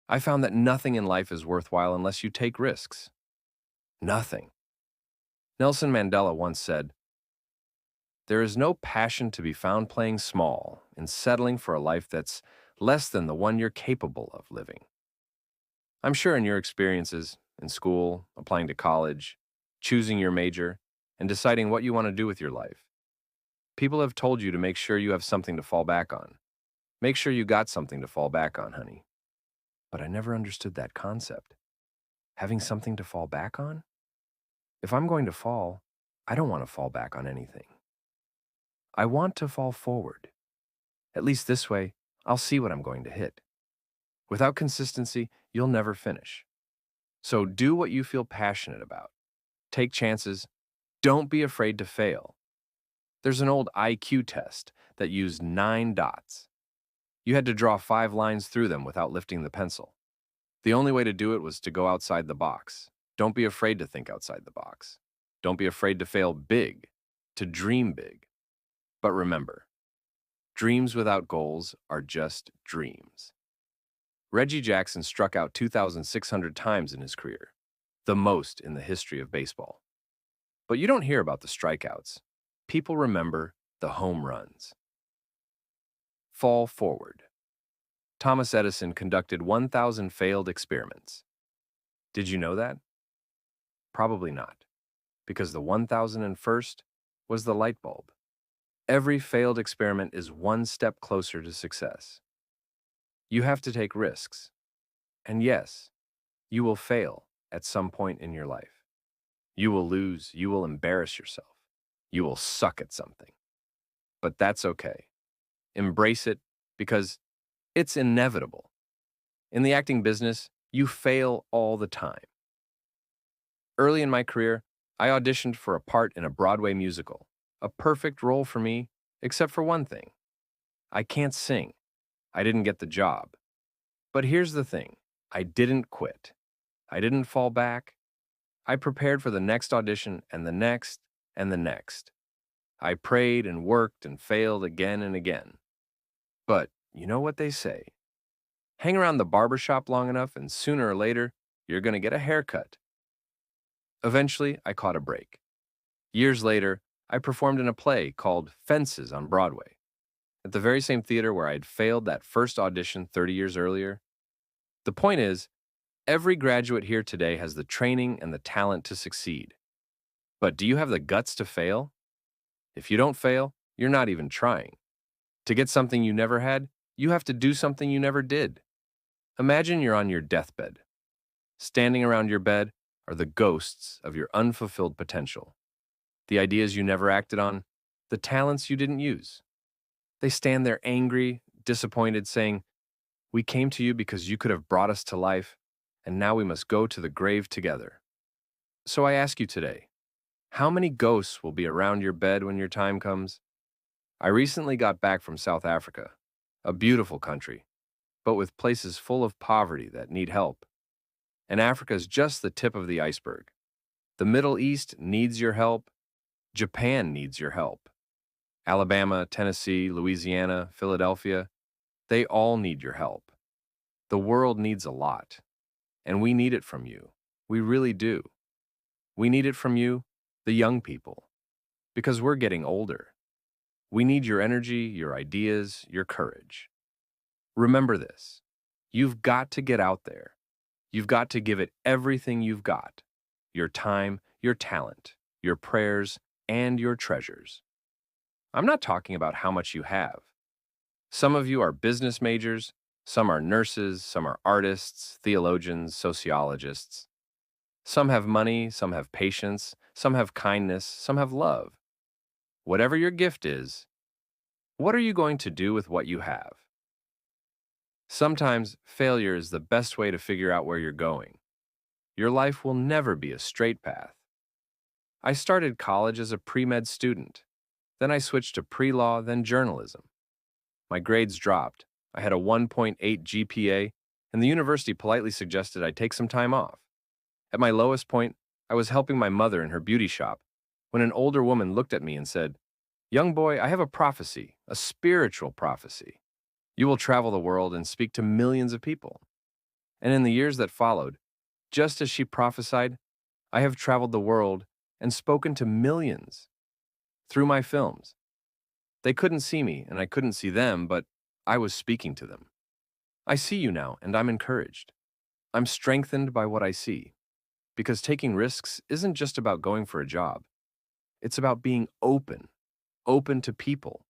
I found that nothing in life is worthwhile unless you take risks. Nothing. Nelson Mandela once said, "There is no passion to be found playing small and settling for a life that's less than the one you're capable of living." I'm sure in your experiences, in school, applying to college, choosing your major, and deciding what you want to do with your life, people have told you to make sure you have something to fall back on. Make sure you got something to fall back on, honey. But I never understood that concept. Having something to fall back on? If I'm going to fall, I don't want to fall back on anything. I want to fall forward. At least this way, I'll see what I'm going to hit. Without consistency, you'll never finish. So do what you feel passionate about. Take chances. Don't be afraid to fail. There's an old IQ test that used 9 dots. You had to draw 5 lines through them without lifting the pencil. The only way to do it was to go outside the box. Don't be afraid to think outside the box. Don't be afraid to fail big, to dream big. But remember, dreams without goals are just dreams. Reggie Jackson struck out 2,600 times in his career, the most in the history of baseball. But you don't hear about the strikeouts. People remember the home runs. Fall forward. Thomas Edison conducted 1,000 failed experiments. Did you know that? Probably not, because the 1,001st was the light bulb. Every failed experiment is one step closer to success. You have to take risks. And yes, you will fail at some point in your life. You will lose, you will embarrass yourself, you will suck at something. But that's okay. Embrace it because it's inevitable. In the acting business, you fail all the time. Early in my career, I auditioned for a part in a Broadway musical, a perfect role for me, except for one thing. I can't sing. I didn't get the job. But here's the thing. I didn't quit. I didn't fall back. I prepared for the next audition and the next and the next. I prayed and worked and failed again and again. But you know what they say? Hang around the barber shop long enough and sooner or later, you're going to get a haircut. Eventually, I caught a break. Years later, I performed in a play called Fences on Broadway, at the very same theater where I had failed that first audition 30 years earlier. The point is, every graduate here today has the training and the talent to succeed. But do you have the guts to fail? If you don't fail, you're not even trying. To get something you never had, you have to do something you never did. Imagine you're on your deathbed. Standing around your bed are the ghosts of your unfulfilled potential. The ideas you never acted on, the talents you didn't use. They stand there angry, disappointed, saying, "We came to you because you could have brought us to life, and now we must go to the grave together." So I ask you today, how many ghosts will be around your bed when your time comes? I recently got back from South Africa, a beautiful country, but with places full of poverty that need help. And Africa is just the tip of the iceberg. The Middle East needs your help. Japan needs your help. Alabama, Tennessee, Louisiana, Philadelphia, they all need your help. The world needs a lot, and we need it from you. We really do. We need it from you, the young people, because we're getting older. We need your energy, your ideas, your courage. Remember this. You've got to get out there. You've got to give it everything you've got. Your time, your talent, your prayers, and your treasures. I'm not talking about how much you have. Some of you are business majors, some are nurses, some are artists, theologians, sociologists. Some have money, some have patience, some have kindness, some have love. Whatever your gift is, what are you going to do with what you have? Sometimes failure is the best way to figure out where you're going. Your life will never be a straight path. I started college as a pre-med student. Then I switched to pre-law, then journalism. My grades dropped. I had a 1.8 GPA, and the university politely suggested I take some time off. At my lowest point, I was helping my mother in her beauty shop when an older woman looked at me and said, "Young boy, I have a prophecy, a spiritual prophecy. You will travel the world and speak to millions of people." And in the years that followed, just as she prophesied, I have traveled the world and spoken to millions through my films. They couldn't see me and I couldn't see them, but I was speaking to them. I see you now and I'm encouraged. I'm strengthened by what I see. Because taking risks isn't just about going for a job. It's about being open to people,